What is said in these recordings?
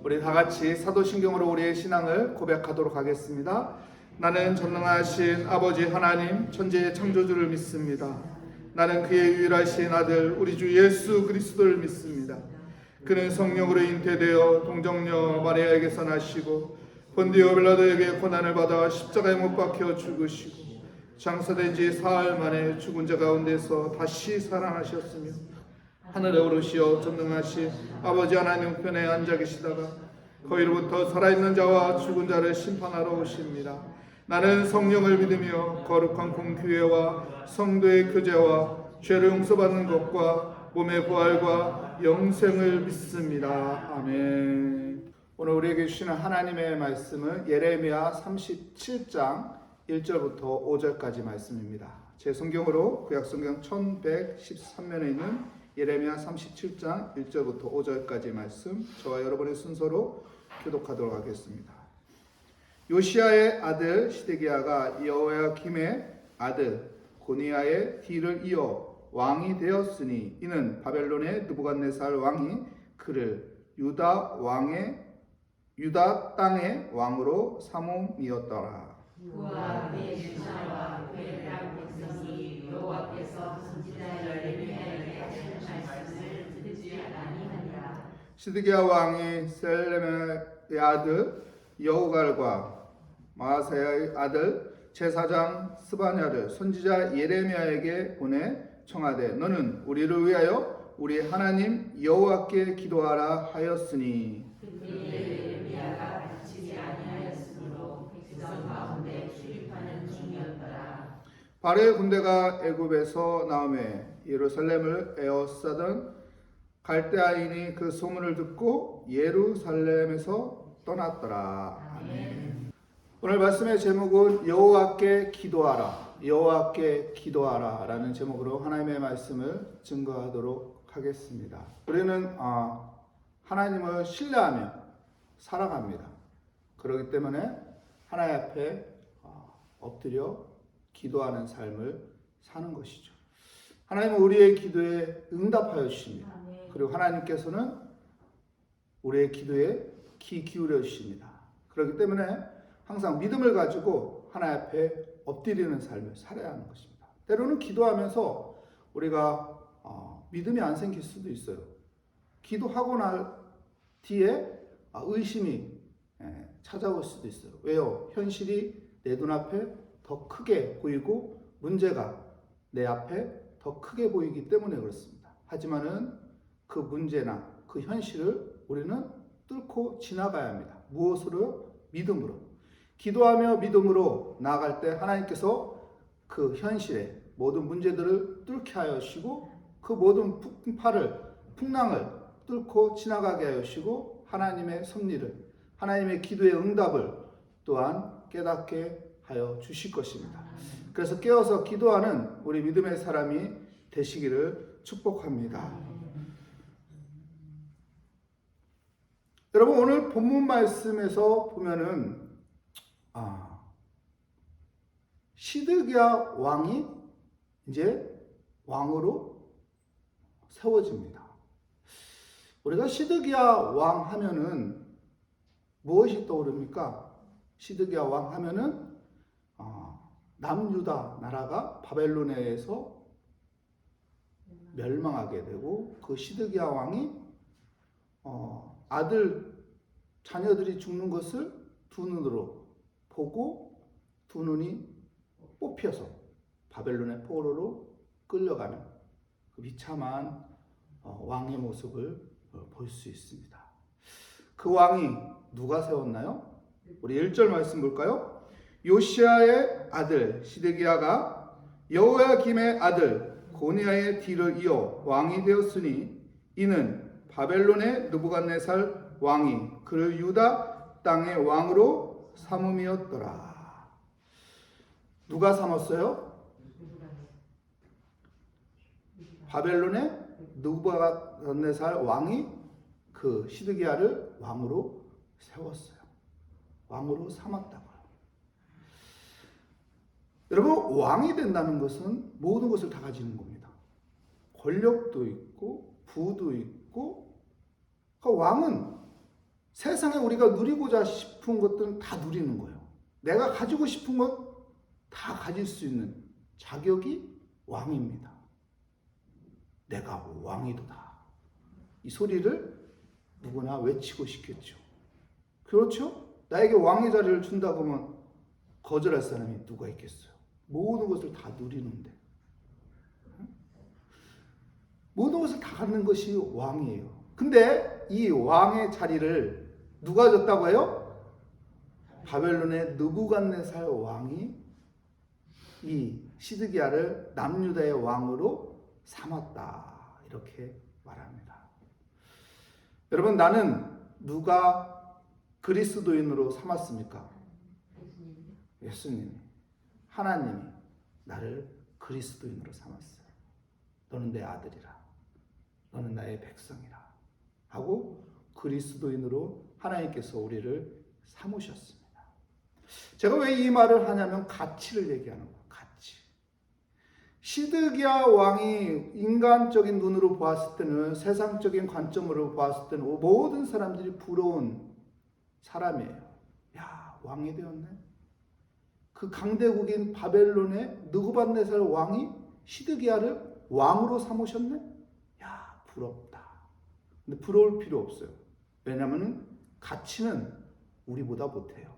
우리 다 같이 사도신경으로 우리의 신앙을 고백하도록 하겠습니다. 나는 전능하신 아버지 하나님 천지의 창조주를 믿습니다. 나는 그의 유일하신 아들 우리 주 예수 그리스도를 믿습니다. 그는 성령으로 잉태되어 동정녀 마리아에게서 나시고 본디오 빌라도에게 고난을 받아 십자가에 못 박혀 죽으시고 장사된 지 사흘 만에 죽은 자 가운데서 다시 살아나셨으며 하늘에 오르시어 전능하신 아버지 하나님 편에 앉아 계시다가 거기로부터 살아있는 자와 죽은 자를 심판하러 오십니다. 나는 성령을 믿으며 거룩한 공교회와 성도의 교제와 죄를 용서받는 것과 몸의 부활과 영생을 믿습니다. 아멘. 오늘 우리에게 주시는 하나님의 말씀은 예레미야 37장 1절부터 5절까지 말씀입니다. 제 성경으로 구약성경 1113면에 있는 예레미야 37장 1절부터 5절까지 말씀, 저와 여러분의 순서로 교독하도록 하겠습니다. 요시야의 아들 시드기야가 여호야김의 아들 고니야의 뒤를 이어 왕이 되었으니 이는 바벨론의 느부갓네살 왕이 그를 유다 땅의 왕으로 삼음이었더라. 그와 그의 신하와 그의 각 백성이 여호와께서 선지자 예레미야에게 하신 말씀을 듣지 아니하니라. 시드기야 왕이 셀레메의 아들 여우갈과 마아세야의 아들 제사장 스바냐를 선지자 예레미야에게 보내 청하되 너는 우리를 위하여 우리 하나님 여호와께 기도하라 하였으니 그때 예레미야가 그치지 아니하였으므로 백성 가운데 출입하는 중이었더라. 바로의 군대가 애굽에서 나오매 예루살렘을 에워싸던 갈대아인이 그 소문을 듣고 예루살렘에서 떠났더라. 아멘. 오늘 말씀의 제목은 여호와께 기도하라, 여호와께 기도하라 라는 제목으로 하나님의 말씀을 증거하도록 하겠습니다. 우리는 하나님을 신뢰하며 살아갑니다. 그렇기 때문에 하나님 앞에 엎드려 기도하는 삶을 사는 것이죠. 하나님은 우리의 기도에 응답하여 주십니다. 그리고 하나님께서는 우리의 기도에 귀 기울여 주십니다. 그렇기 때문에 항상 믿음을 가지고 하나님 앞에 엎드리는 삶을 살아야 하는 것입니다. 때로는 기도하면서 우리가 믿음이 안 생길 수도 있어요. 기도하고 날 뒤에 의심이 찾아올 수도 있어요. 왜요? 현실이 내 눈앞에 더 크게 보이고 문제가 내 앞에 더 크게 보이기 때문에 그렇습니다. 하지만은 그 문제나 그 현실을 우리는 뚫고 지나가야 합니다. 무엇으로? 믿음으로. 기도하며 믿음으로 나아갈 때 하나님께서 그 현실의 모든 문제들을 뚫게 하여 주시고 그 모든 풍랑을 뚫고 지나가게 하여 주시고 하나님의 섭리를, 하나님의 기도의 응답을 또한 깨닫게 하여 주실 것입니다. 그래서 깨어서 기도하는 우리 믿음의 사람이 되시기를 축복합니다. 여러분 오늘 본문 말씀에서 보면은 시드기야 왕이 이제 왕으로 세워집니다. 우리가 시드기야 왕 하면은 무엇이 떠오릅니까? 시드기야 왕 하면은 남유다 나라가 바벨론에 의해서 멸망하게 되고 그 시드기야 왕이 아들 자녀들이 죽는 것을 두 눈으로 보고 두 눈이 뽑혀서 바벨론의 포로로 끌려가는 그 비참한 왕의 모습을 볼 수 있습니다. 그 왕이 누가 세웠나요? 우리 1절 말씀 볼까요? 요시야의 아들 시드기야가 여호야김의 아들 고니야의 뒤를 이어 왕이 되었으니 이는 바벨론의 느부갓네살 왕이 그를 유다 땅의 왕으로 삼음이었더라. 누가 삼았어요? 바벨론의 느부갓네살 왕이 그 시드기야를 왕으로 세웠어요. 왕으로 삼았다고요. 여러분 왕이 된다는 것은 모든 것을 다 가지는 겁니다. 권력도 있고 부도 있고, 그 왕은 세상에 우리가 누리고자 싶은 것들은 다 누리는 거예요. 내가 가지고 싶은 것 다 가질 수 있는 자격이 왕입니다. 내가 왕이도다. 이 소리를 누구나 외치고 싶겠죠. 그렇죠? 나에게 왕의 자리를 준다고 하면 거절할 사람이 누가 있겠어요? 모든 것을 다 누리는데. 모든 것을 다 갖는 것이 왕이에요. 근데 이 왕의 자리를 누가 줬다고 해요? 바벨론의 느부갓네살 왕이 이 시드기야를 남유다의 왕으로 삼았다. 이렇게 말합니다. 여러분, 나는 누가 그리스도인으로 삼았습니까? 예수님이. 하나님이 나를 그리스도인으로 삼았어요. 너는 내 아들이라. 너는 나의 백성이라. 하고 그리스도인으로 하나님께서 우리를 삼으셨습니다. 제가 왜 이 말을 하냐면 가치를 얘기하는 거예요. 가치. 시드기야 왕이 인간적인 눈으로 보았을 때는, 세상적인 관점으로 보았을 때는 모든 사람들이 부러운 사람이에요. 야, 왕이 되었네. 그 강대국인 바벨론의 느부갓네살 왕이 시드기야를 왕으로 삼으셨네. 야, 부럽다. 근데 부러울 필요 없어요. 왜냐하면 가치는 우리보다 못해요.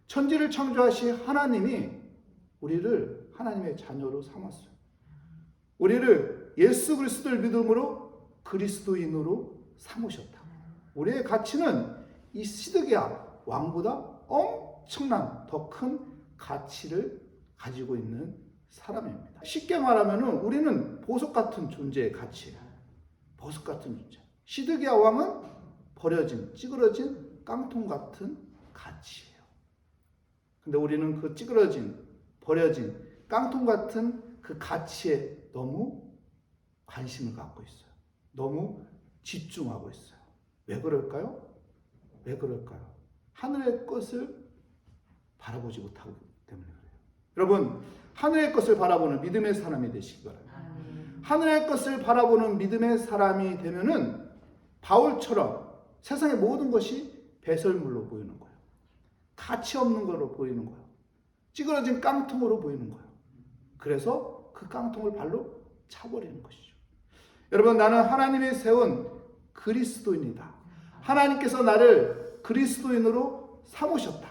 천지를 창조하신 하나님이 우리를 하나님의 자녀로 삼았어요. 우리를 예수 그리스도를 믿음으로 그리스도인으로 삼으셨다. 우리의 가치는 이 시드기야 왕보다 엄청난 더 큰 가치를 가지고 있는 사람입니다. 쉽게 말하면 우리는 보석 같은 존재의 가치예요. 보석 같은 존재. 시드기야 왕은 버려진, 찌그러진 깡통 같은 가치예요. 근데 우리는 그 찌그러진, 버려진 깡통 같은 그 가치에 너무 관심을 갖고 있어요. 너무 집중하고 있어요. 왜 그럴까요? 왜 그럴까요? 하늘의 것을 바라보지 못하기 때문에 그래요. 여러분, 하늘의 것을 바라보는 믿음의 사람이 되시기 바랍니다. 하늘의 것을 바라보는 믿음의 사람이 되면은 바울처럼 세상의 모든 것이 배설물로 보이는 거예요. 가치 없는 거로 보이는 거예요. 찌그러진 깡통으로 보이는 거예요. 그래서 그 깡통을 발로 차버리는 것이죠. 여러분, 나는 하나님이 세운 그리스도인이다. 하나님께서 나를 그리스도인으로 삼으셨다.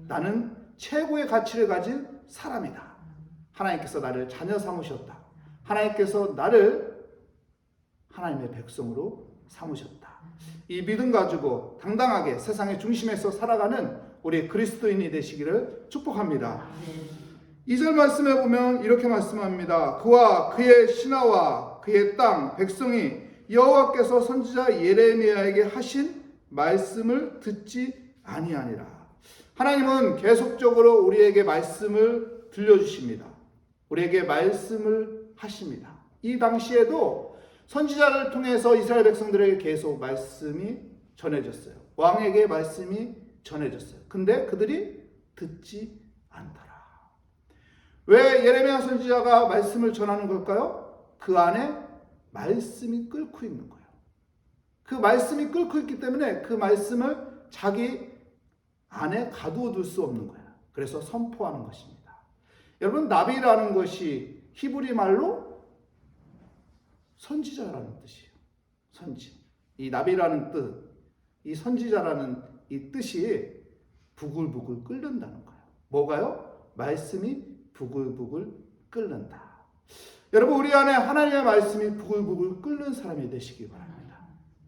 나는 최고의 가치를 가진 사람이다. 하나님께서 나를 자녀 삼으셨다. 하나님께서 나를 하나님의 백성으로 삼으셨다. 이 믿음 가지고 당당하게 세상의 중심에서 살아가는 우리 그리스도인이 되시기를 축복합니다. 2절 말씀에 보면 이렇게 말씀합니다. 그와 그의 신하와 그의 땅 백성이 여호와께서 선지자 예레미야에게 하신 말씀을 듣지 아니하니라. 하나님은 계속적으로 우리에게 말씀을 들려주십니다. 우리에게 말씀을 하십니다. 이 당시에도 선지자를 통해서 이스라엘 백성들에게 계속 말씀이 전해졌어요. 왕에게 말씀이 전해졌어요. 근데 그들이 듣지 않더라. 왜 예레미야 선지자가 말씀을 전하는 걸까요? 그 안에 말씀이 끓고 있는 거예요. 그 말씀이 끓고 있기 때문에 그 말씀을 자기 안에 가두어 둘 수 없는 거예요. 그래서 선포하는 것입니다. 여러분, 나비라는 것이 히브리 말로 선지자라는 뜻이에요. 선지. 이 나비라는 뜻, 이 선지자라는 이 뜻이 부글부글 끓는다는 거예요. 뭐가요? 말씀이 부글부글 끓는다. 여러분, 우리 안에 하나님의 말씀이 부글부글 끓는 사람이 되시기 바랍니다.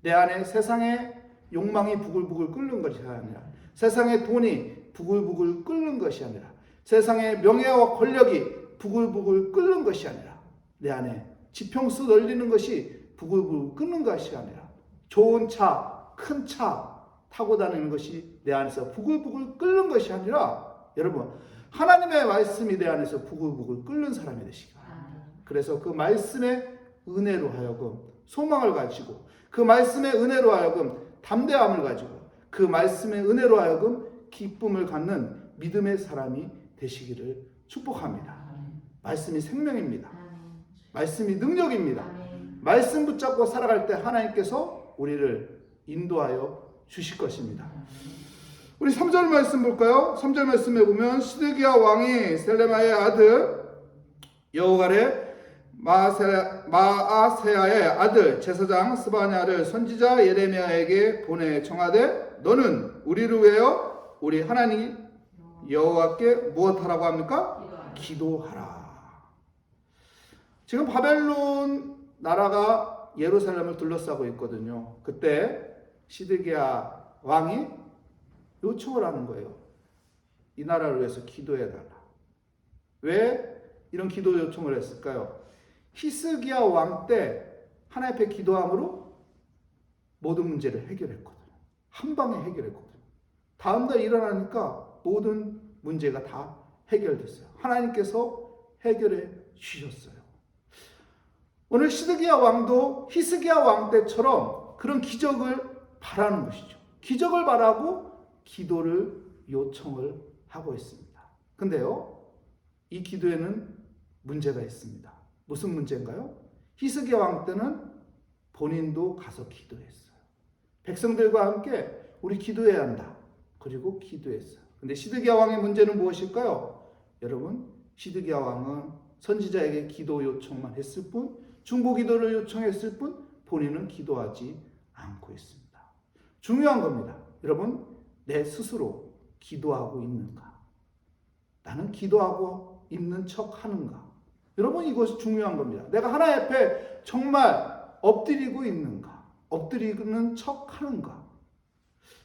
내 안에 세상의 욕망이 부글부글 끓는 것이 아니라, 세상의 돈이 부글부글 끓는 것이 아니라, 세상의 명예와 권력이 부글부글 끓는 것이 아니라, 내 안에 지평수 널리는 것이 부글부글 끓는 것이 아니라, 좋은 차, 큰 차 타고 다니는 것이 내 안에서 부글부글 끓는 것이 아니라, 여러분, 하나님의 말씀이 내 안에서 부글부글 끓는 사람이 되시기 바랍니다. 그래서 그 말씀의 은혜로 하여금 소망을 가지고, 그 말씀의 은혜로 하여금 담대함을 가지고, 그 말씀의 은혜로 하여금 기쁨을 갖는 믿음의 사람이 되시기를 축복합니다. 말씀이 생명입니다. 말씀이 능력입니다. 말씀 붙잡고 살아갈 때 하나님께서 우리를 인도하여 주실 것입니다. 우리 3절 말씀 볼까요? 3절 말씀에 보면 시드기야 왕이 셀레마의 아들 여호갈의 마아세야의 아들 제사장 스바냐를 선지자 예레미야에게 보내 청하되 너는 우리를 위하여 우리 하나님 여호와께 무엇하라고 합니까? 기도하라. 지금 바벨론 나라가 예루살렘을 둘러싸고 있거든요. 그때 시드기야 왕이 요청을 하는 거예요. 이 나라를 위해서 기도해달라. 왜 이런 기도 요청을 했을까요? 히스기야 왕 때 하나님 앞에 기도함으로 모든 문제를 해결했거든요. 한 방에 해결했거든요. 다음날 일어나니까 모든 문제가 다 해결됐어요. 하나님께서 해결해 주셨어요. 오늘 시드기야 왕도 히스기야 왕 때처럼 그런 기적을 바라는 것이죠. 기적을 바라고 기도를 요청을 하고 있습니다. 근데요, 이 기도에는 문제가 있습니다. 무슨 문제인가요? 히스기야 왕 때는 본인도 가서 기도했어요. 백성들과 함께 우리 기도해야 한다. 그리고 기도했어요. 근데 시드기야 왕의 문제는 무엇일까요? 여러분, 시드기야 왕은 선지자에게 기도 요청만 했을 뿐, 중보 기도를 요청했을 뿐, 본인은 기도하지 않고 있습니다. 중요한 겁니다. 여러분, 내 스스로 기도하고 있는가? 나는 기도하고 있는 척 하는가? 여러분, 이것이 중요한 겁니다. 내가 하나님 앞에 정말 엎드리고 있는가? 엎드리는 척 하는가?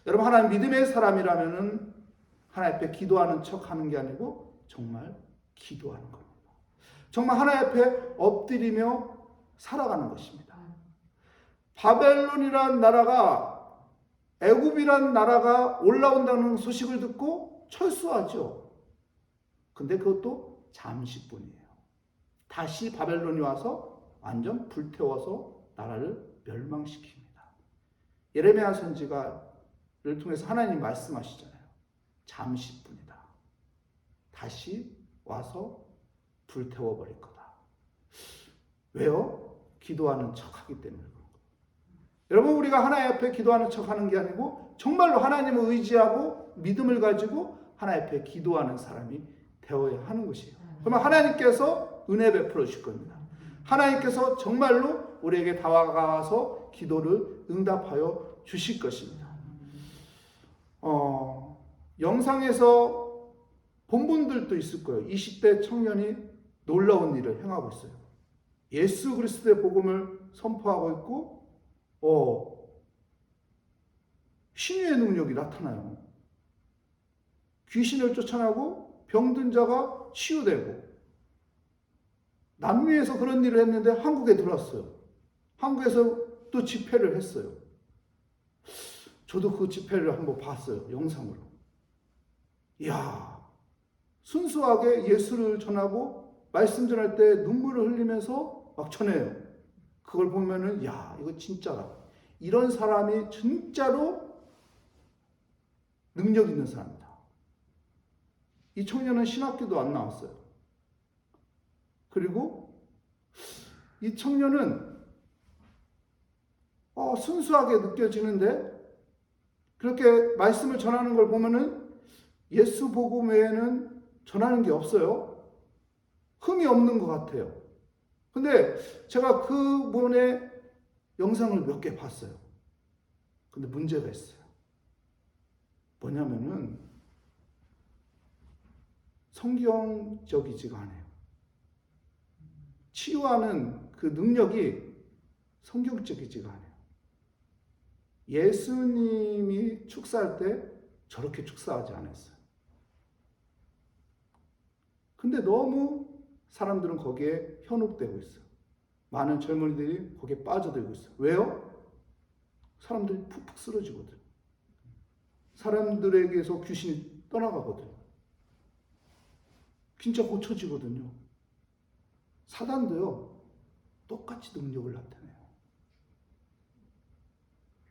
여러분, 하나님 믿음의 사람이라면은 하나님 앞에 기도하는 척 하는 게 아니고 정말 기도하는 겁니다. 정말 하나님 앞에 엎드리며 살아가는 것입니다. 바벨론이라는 나라가 애굽이라는 나라가 올라온다는 소식을 듣고 철수하죠. 근데 그것도 잠시뿐이에요. 다시 바벨론이 와서 완전 불태워서 나라를 멸망시킵니다. 예레미야 선지가를 통해서 하나님 말씀하시잖아요. 잠시뿐이다. 다시 와서 불태워버릴 거다. 왜요? 기도하는 척하기 때문에 그런 거예요. 여러분, 우리가 하나님 앞에 기도하는 척하는 게 아니고 정말로 하나님을 의지하고 믿음을 가지고 하나님 앞에 기도하는 사람이 되어야 하는 것이에요. 그러면 하나님께서 은혜 베풀어 주실 겁니다. 하나님께서 정말로 우리에게 다가가서 기도를 응답하여 주실 것입니다. 영상에서 본 분들도 있을 거예요. 20대 청년이 놀라운 일을 행하고 있어요. 예수 그리스도의 복음을 선포하고 있고 신유의 능력이 나타나요. 귀신을 쫓아내고 병든 자가 치유되고, 남미에서 그런 일을 했는데 한국에 들어왔어요. 한국에서 또 집회를 했어요. 저도 그 집회를 한번 봤어요. 영상으로. 이야, 순수하게 예수를 전하고 말씀 전할 때 눈물을 흘리면서 막 전해요. 그걸 보면은 야, 이거 진짜다. 이런 사람이 진짜로 능력 있는 사람이다. 이 청년은 신학교도 안 나왔어요. 그리고 이 청년은 순수하게 느껴지는데, 그렇게 말씀을 전하는 걸 보면은 예수 복음 외에는 전하는 게 없어요. 흠이 없는 것 같아요. 근데 제가 그분의 영상을 몇 개 봤어요. 근데 문제가 있어요. 뭐냐면은 성경적이지가 않아요. 치유하는 그 능력이 성경적이지가 않아요. 예수님이 축사할 때 저렇게 축사하지 않았어요. 근데 너무 사람들은 거기에 현혹되고 있어요. 많은 젊은이들이 거기에 빠져들고 있어요. 왜요? 사람들이 푹푹 쓰러지거든. 사람들에게서 귀신이 떠나가거든. 진짜 고쳐지거든요. 사단도요, 똑같이 능력을 나타내요.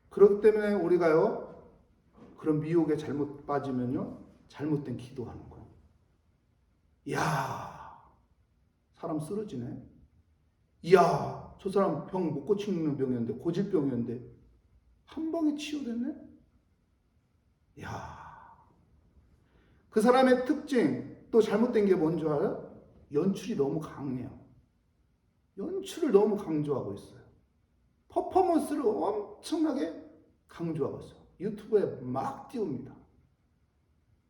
그렇기 때문에 우리가요, 그런 미혹에 잘못 빠지면요, 잘못된 기도하는 거예요. 이야, 사람 쓰러지네. 이야, 저 사람 병 못 고치는 병이었는데, 고질병이었는데 한 방에 치유됐네. 야, 그 사람의 특징, 또 잘못된 게 뭔지 알아요? 연출이 너무 강해요. 연출을 너무 강조하고 있어요. 퍼포먼스를 엄청나게 강조하고 있어요. 유튜브에 막 띄웁니다.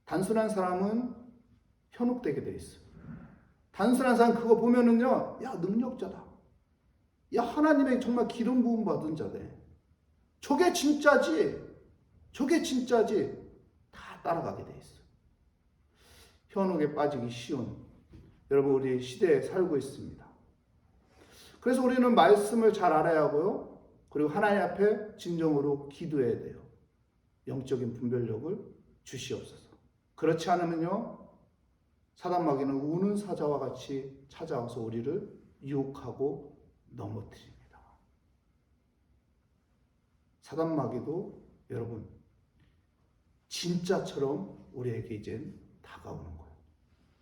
단순한 사람은 현혹되게 돼 있어요. 단순한 사람 그거 보면은요, 야, 능력자다. 야, 하나님의 정말 기름 부음 받은 자네. 저게 진짜지. 저게 진짜지. 다 따라가게 돼 있어요. 현혹에 빠지기 쉬운 여러분 우리 시대에 살고 있습니다. 그래서 우리는 말씀을 잘 알아야 하고요. 그리고 하나님 앞에 진정으로 기도해야 돼요. 영적인 분별력을 주시옵소서. 그렇지 않으면요, 사단 마귀는 우는 사자와 같이 찾아와서 우리를 유혹하고 넘어뜨립니다. 사단 마귀도 여러분 진짜처럼 우리에게 이젠 다가오는 거예요.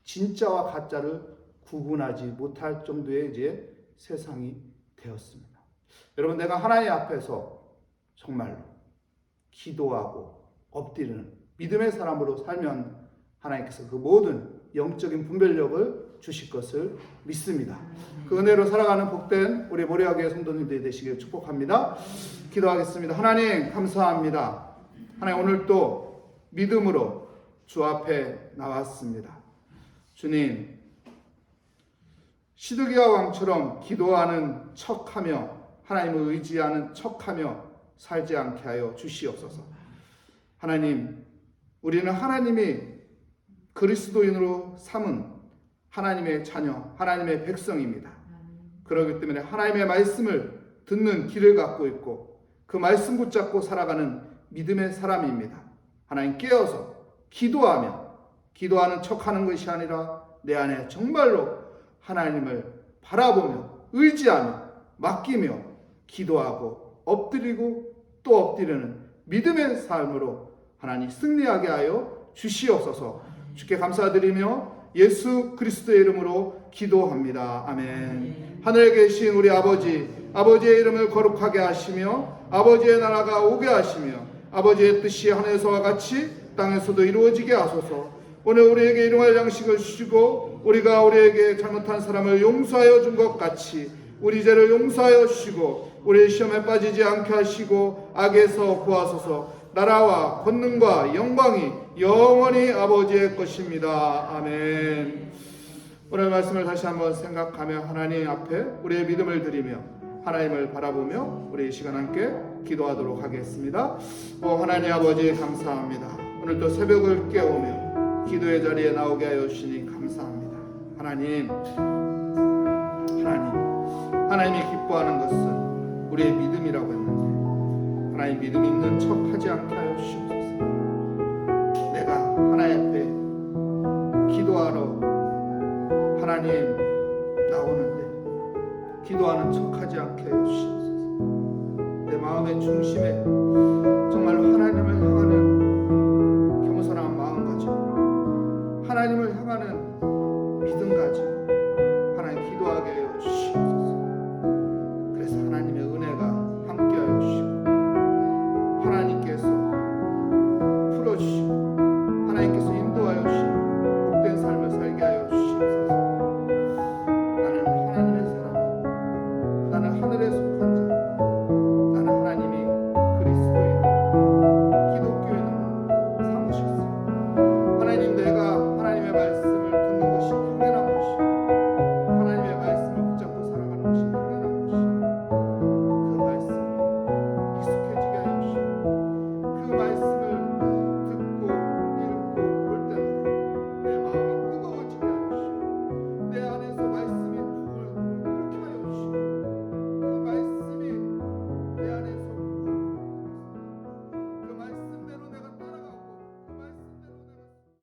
진짜와 가짜를 구분하지 못할 정도의 이제 세상이 되었습니다. 여러분, 내가 하나님 앞에서 정말로 기도하고 엎드리는 믿음의 사람으로 살면 하나님께서 그 모든 영적인 분별력을 주실 것을 믿습니다. 그 은혜로 살아가는 복된 우리 모래학교의 성도님들이 되시길 축복합니다. 기도하겠습니다. 하나님 감사합니다. 하나님, 오늘 또 믿음으로 주 앞에 나왔습니다. 주님, 시드기야 왕처럼 기도하는 척하며 하나님을 의지하는 척하며 살지 않게 하여 주시옵소서. 하나님, 우리는 하나님이 그리스도인으로 삼은 하나님의 자녀, 하나님의 백성입니다. 그렇기 때문에 하나님의 말씀을 듣는 길을 갖고 있고 그 말씀 붙잡고 살아가는 믿음의 사람입니다. 하나님, 깨어서 기도하는 척하는 것이 아니라 내 안에 정말로 하나님을 바라보며 의지하며 맡기며 기도하고 엎드리고 또 엎드리는 믿음의 삶으로 하나님 승리하게 하여 주시옵소서. 주께 감사드리며 예수 그리스도의 이름으로 기도합니다. 아멘. 하늘에 계신 우리 아버지의 이름을 거룩하게 하시며 아버지의 나라가 오게 하시며 아버지의 뜻이 하늘에서와 같이 땅에서도 이루어지게 하소서. 오늘 우리에게 일용할 양식을 주시고 우리가 우리에게 잘못한 사람을 용서하여 준 것 같이 우리 죄를 용서하여 주시고 우리 시험에 빠지지 않게 하시고 악에서 구하소서. 나라와 권능과 영광이 영원히 아버지의 것입니다. 아멘. 오늘 말씀을 다시 한번 생각하며 하나님 앞에 우리의 믿음을 드리며 하나님을 바라보며 우리 이 시간 함께 기도하도록 하겠습니다. 하나님 아버지 감사합니다. 오늘 또 새벽을 깨우며 기도의 자리에 나오게 하여 주시니 감사합니다. 하나님이 기뻐하는 것은 우리의 믿음이라고 했는데 하나님 믿음 있는 척 하지 않게 하여 주시옵소서. 내가 하나님 앞에 기도하러 하나님 나오는데 기도하는 척 하지 않게 하여 주시옵소서. 내 마음의 중심에